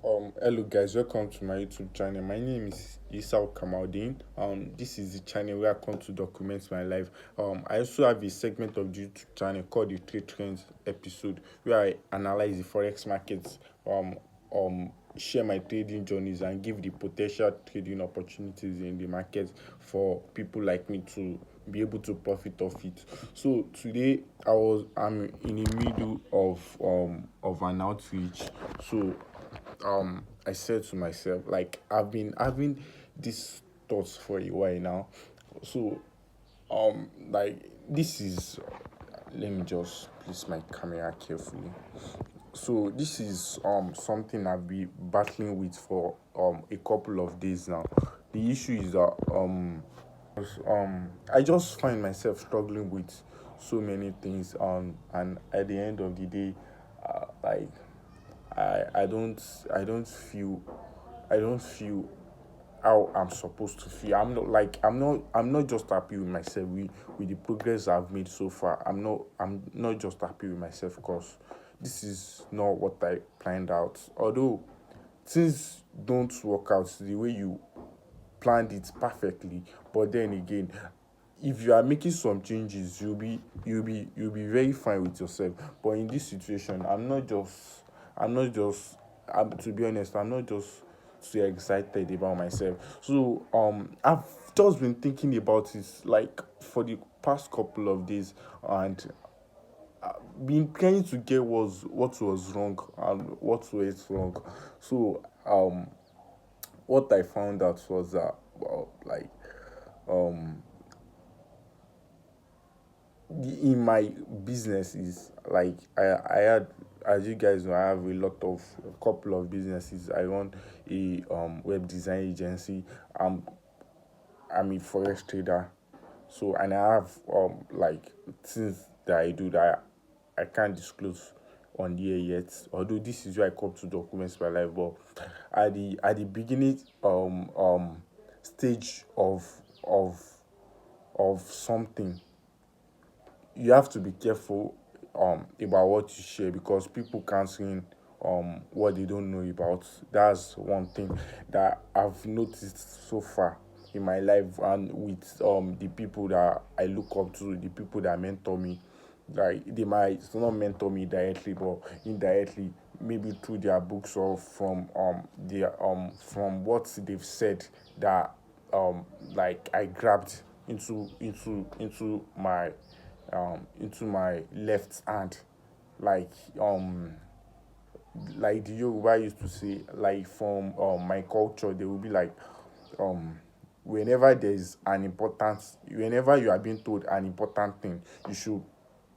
Hello guys, welcome to my YouTube channel. My name is Isao Kamaldin. This is the channel where I come to document my life. I also have a segment of the YouTube channel called the Trade Trends episode where I analyze the forex markets, share my trading journeys and give the potential trading opportunities in the market for people like me to be able to profit off it. So today I'm in the middle of an outreach. So I said to myself, like, I've been having these thoughts for a while now. So like, this is, let me just place my camera carefully. So this is something I've been battling with for a couple of days now. The issue is that I just find myself struggling with so many things, and at the end of the day, like, I don't feel how I'm supposed to feel. I'm not just happy with myself with the progress I've made so far. I'm not just happy with myself because this is not what I planned out. Although things don't work out the way you planned it perfectly, but then again, if you are making some changes, you'll be very fine with yourself. But in this situation, I'm, to be honest, I'm not just too excited about myself. So I've just been thinking about it like for the past couple of days, and been trying to get what was wrong and what went wrong. So what I found out was that, well, like, um in my business is like, I had, as you guys know, I have a couple of businesses. I run a web design agency. I'm a forex trader. So, and I have like things that I do that I can't disclose on here yet. Although this is where I come to document my life, but at the beginning stage of of something, you have to be careful about what you share, because people can't see what they don't know about. That's one thing that I've noticed so far in my life, and with the people that I look up to, the people that mentor me. Like, they might not mentor me directly, but indirectly, maybe through their books or from what they've said, that like, I grabbed into my left hand. Like, like the Yoruba used to say, like, from my culture, they will be like, um whenever you are being told an important thing, you should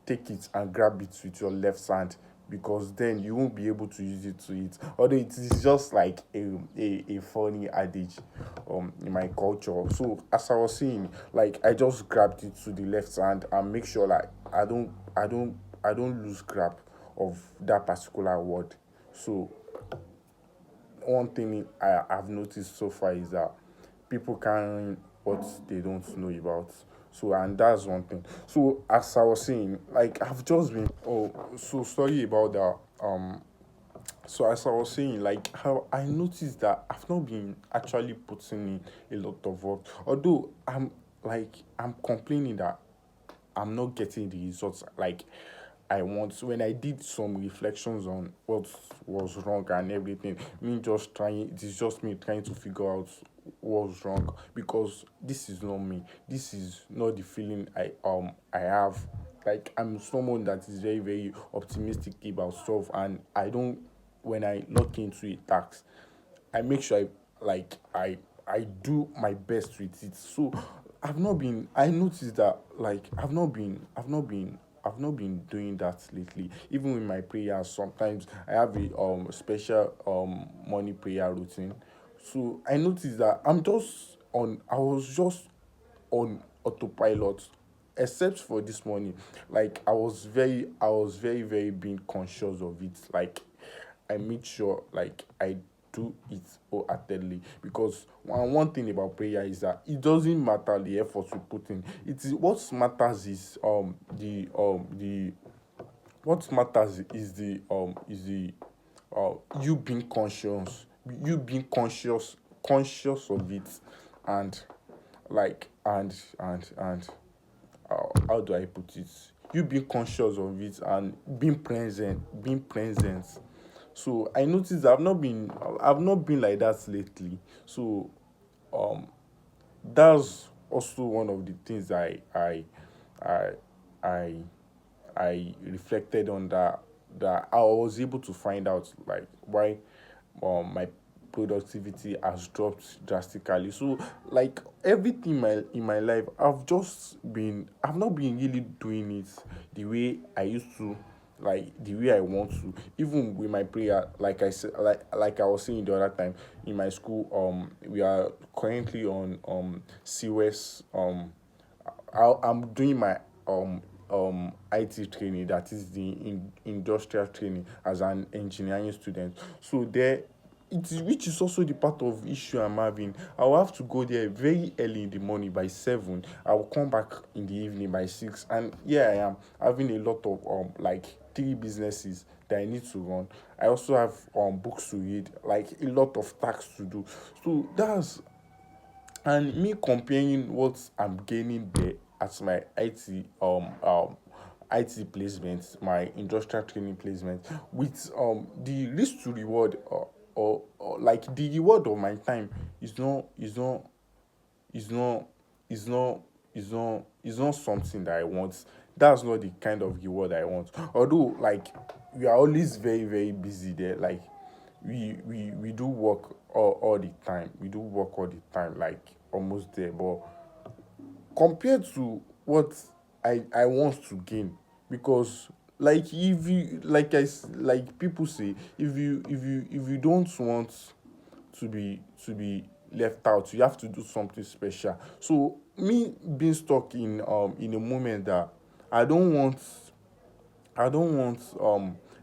take it and grab it with your left hand, because then you won't be able to use it to eat. Although it is just like a funny adage in my culture. So, as I was saying, like, I just grabbed it to the left hand and make sure, like, I don't lose grab of that particular word. So one thing I've noticed so far is that people carrying what they don't know about. So, and that's one thing. So, as I was saying, like, I've just been, oh, so sorry about that. So, as I was saying, like, how I noticed that I've not been actually putting in a lot of work. Although I'm complaining that I'm not getting the results like I want. So when I did some reflections on what was wrong and everything, it is just me trying to figure out what's wrong, because this is not me. This is not the feeling I have. Like, I'm someone that is very, very optimistic about stuff, and I don't, when I look into a task, I make sure I do my best with it. So I noticed that, like, I've not been doing that lately. Even with my prayers, sometimes I have a special morning prayer routine. So I noticed that I was just on autopilot, except for this morning. Like, I was very, very being conscious of it. Like, I made sure, like, I do it wholeheartedly, because one thing about prayer is that it doesn't matter the effort we put in. It is what matters is the what matters is the you being conscious, you being conscious of it, and and how do I put it? You being conscious of it and being present. So I noticed I've not been like that lately. So um that's also one of the things I I I reflected on, that I was able to find out like why my productivity has dropped drastically. So like everything in my life, I've not been really doing it the way I used to, like the way I want to. Even with my prayer, like I said, like I was saying the other time, in my school, we are currently on COS. I'm doing my IT training, that is the industrial training, as an engineering student. So there, which is also the part of issue I'm having. I'll have to go there very early in the morning by 7. I'll come back in the evening by 6, and here I am having a lot of like 3 businesses that I need to run. I also have books to read, like a lot of tasks to do. So that's, and me comparing what I'm gaining there at my IT placement, my industrial training placement, with the risk to reward, or like the reward of my time is not is not is not something that I want. That's not the kind of reward I want. Although like we are always very very busy there. Like we do work all the time. We do work all the time, like almost there. But compared to what I want to gain, because like if you like people say, if you don't want to be left out, you have to do something special. So me being stuck in a moment that I don't want I don't want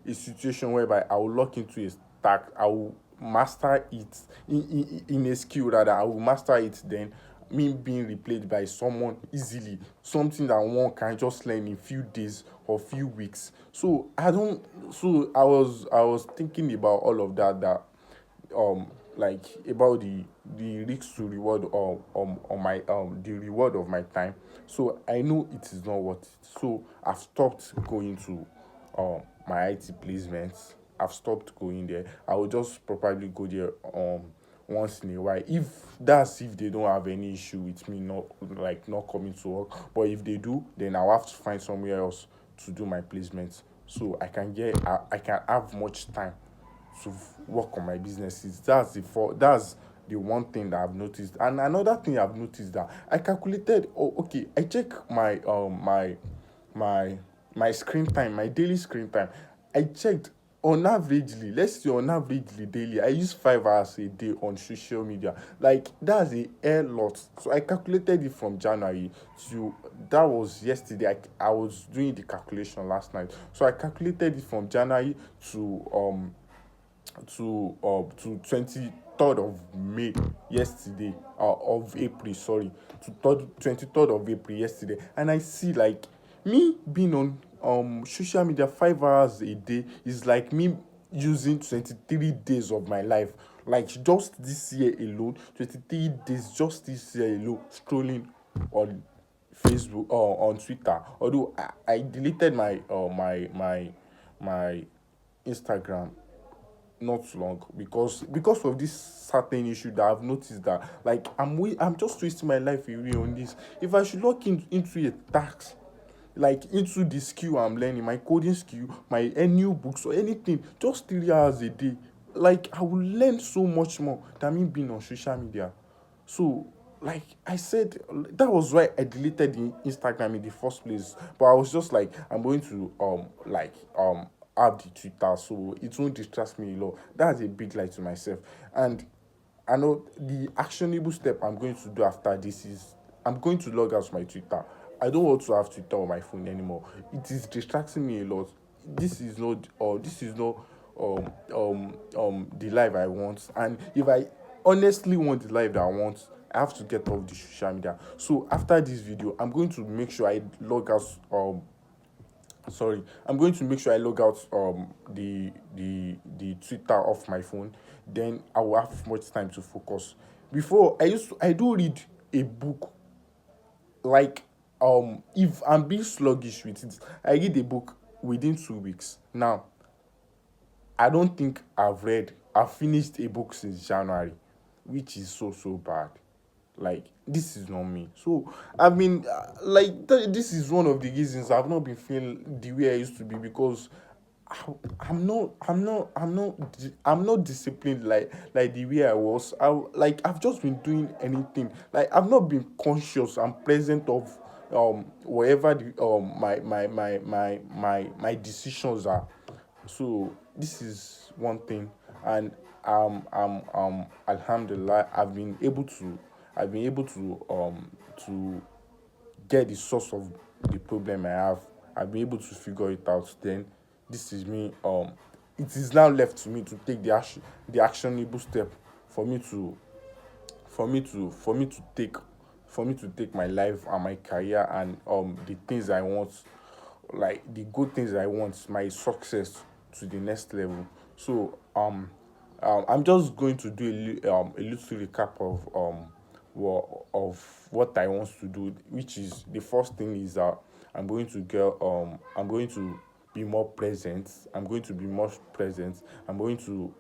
a situation whereby I will lock into a stack, I will master it in a skill, rather I will master it, then me being replaced by someone easily, something that one can just learn in few days or few weeks. So I don't so I was thinking about all of that, like about the risk to reward, on my the reward of my time. So I know it is not worth it. So I've stopped going to my IT placements. I've stopped going there. I will just probably go there once in a while, if they don't have any issue with me not coming to work. But if they do, then I'll have to find somewhere else to do my placements, so I can have much time to work on my businesses. That's the one thing that I've noticed. And another thing I've noticed, that I calculated. Oh, okay. I check my my screen time, my daily screen time. I checked, on averagely, let's say on averagely daily, I use 5 hours a day on social media. Like that's a lot. So I calculated it from January to, that was yesterday. I was doing the calculation last night. So I calculated it from January to 23rd of May yesterday, of April, sorry, to 23rd of April yesterday. And I see, like, me being on social media 5 hours a day is like me using 23 days of my life. Like just this year alone, 23 days just this year alone, scrolling on Facebook or on Twitter. Although I deleted my Instagram not long, because of this certain issue that I've noticed, that like I'm just wasting my life away on this. If I should look into a tax, like into the skill I'm learning, my coding skill, my new books or anything, just 3 hours a day, like I will learn so much more than me being on social media. So, like I said, that was why I deleted the Instagram in the first place. But I was just like, I'm going to have the Twitter, so it won't distract me a lot. That's a big lie to myself. And I know the actionable step I'm going to do after this is, I'm going to log out my Twitter. I don't want to have Twitter on my phone anymore. It is distracting me a lot. This is not the life I want. And if I honestly want the life that I want, I have to get off the social media. So after this video, I'm going to make sure I log out Sorry, I'm going to make sure I log out the Twitter off my phone. Then I will have much time to focus. Before I do read a book, like, if I'm being sluggish with it, I read a book within 2 weeks. Now, I don't think I've finished a book since January, which is so bad. Like, this is not me. So I mean, this is one of the reasons I've not been feeling the way I used to be, because I'm not disciplined like the way I was. I've just been doing anything. Like, I've not been conscious and present of wherever the my decisions are. So this is one thing. And alhamdulillah, I've been able to get the source of the problem I have. I've been able to figure it out. Then this is me. It is now left to me to take the actionable step for me to for me to take my life and my career and the things I want, like the good things I want, my success, to the next level. So I'm just going to do a little recap of what I want to do, which is, the first thing is that I'm going to be more present. I'm going to be more present. I'm going to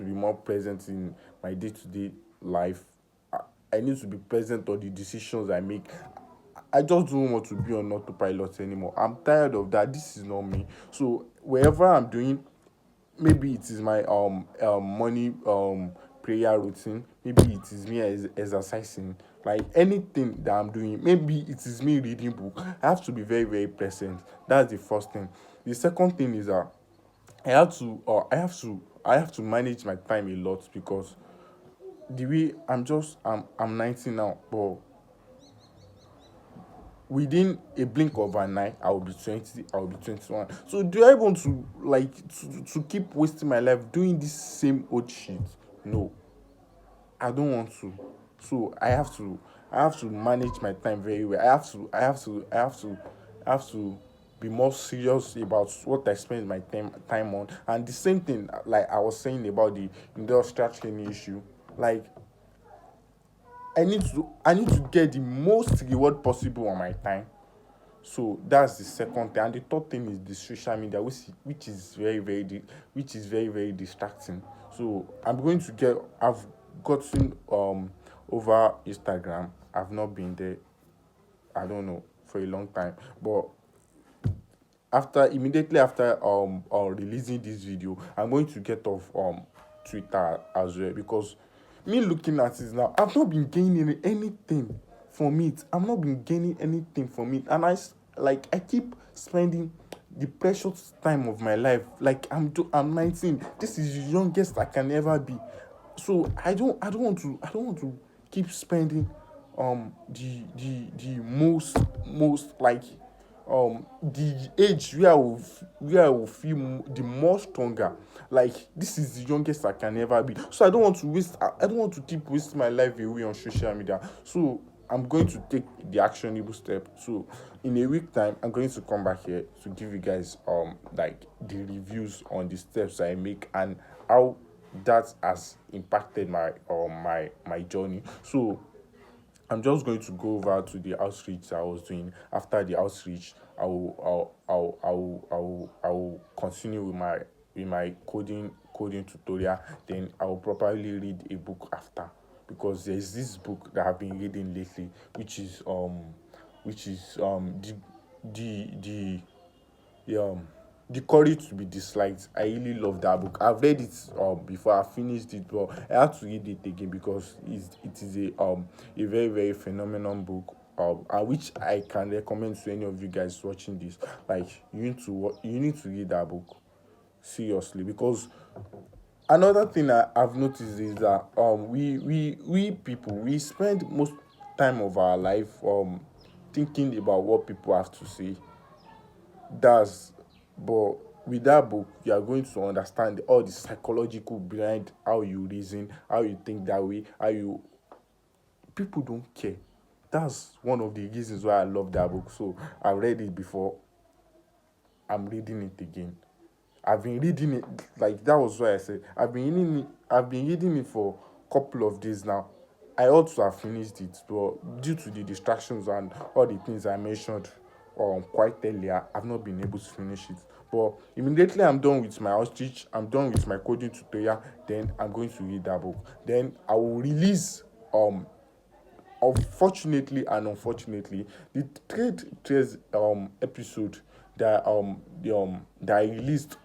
be more present in my day-to-day life. I, I need to be present on the decisions I make. I just don't want to be on autopilot anymore. I'm tired of that. This is not me. So wherever I'm doing, maybe it is my morning prayer routine, maybe it is me exercising, like anything that I'm doing, maybe it is me reading book, I have to be very present. That's the first thing. The second thing is that I have to manage my time a lot, because the way I'm 19 now, but within a blink of an eye I will be 20, I will be 21. So do I want to, like, to keep wasting my life doing this same old shit? No, I don't want to. So I have to manage my time very well. I have to be more serious about what I spend my time on. And the same thing, like I was saying about the industrial training issue, like I need to get the most reward possible on my time. So that's the second thing. And the third thing is the social media, which is which is very distracting. So I've gotten over Instagram. I've not been there, I don't know, for a long time. But after immediately after releasing this video, I'm going to get off Twitter as well, because me looking at it now, I've not been gaining anything from it. I've not been gaining anything from it, and I keep spending the precious time of my life. Like, I'm 19. This is the youngest I can ever be. So I don't want to keep spending the most, like, the age where I will feel the more stronger. Like, this is the youngest I can ever be. So I don't want to keep wasting my life away on social media. So I'm going to take the actionable step. So in a week time, I'm going to come back here to give you guys like the reviews on the steps I make and how that has impacted my journey. So I'm just going to go over to the outreach I was doing. After the outreach, I will continue with my coding tutorial. Then I will probably read a book after, because there's this book that I've been reading lately, which is the courage to be disliked. I really love that book. I've read it before, I finished it, but I had to read it again, because it is a very phenomenal book, and which I can recommend to any of you guys watching this. Like, you need to read that book seriously, because another thing I've noticed is that we people, we spend most time of our life thinking about what people have to say. That's But with that book, you are going to understand all the psychological behind how you reason, how you think that way, how you people don't care. That's one of the reasons why I love that book. So I read it before. I'm reading it again. I've been reading it, like that was why I said I've been reading it for a couple of days now. I ought to have finished it, but due to the distractions and all the things I mentioned quite earlier, I've not been able to finish it. But immediately I'm done with my outreach, I'm done with my coding tutorial, then I'm going to read that book. Then I will release unfortunately and unfortunately the trade trace episode that I released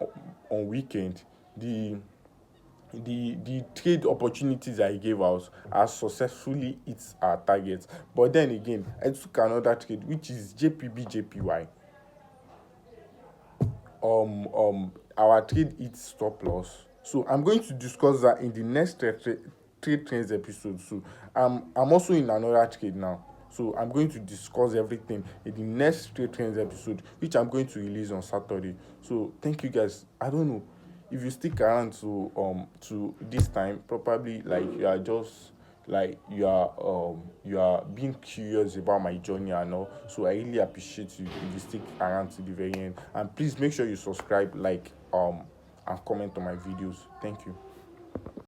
on weekend, the the trade opportunities I gave out has successfully hit our target. But then again, I took another trade which is JPB JPY. Our trade hits stop loss, so I'm going to discuss that in the next trade trends episode. So I'm also in another trade now, so I'm going to discuss everything in the next trade trends episode, which I'm going to release on Saturday. So thank you guys. I don't know if you stick around to this time, probably like you are just like you are being curious about my journey and all. So I really appreciate you if you stick around to the very end, and please make sure you subscribe, like and comment on my videos. Thank you.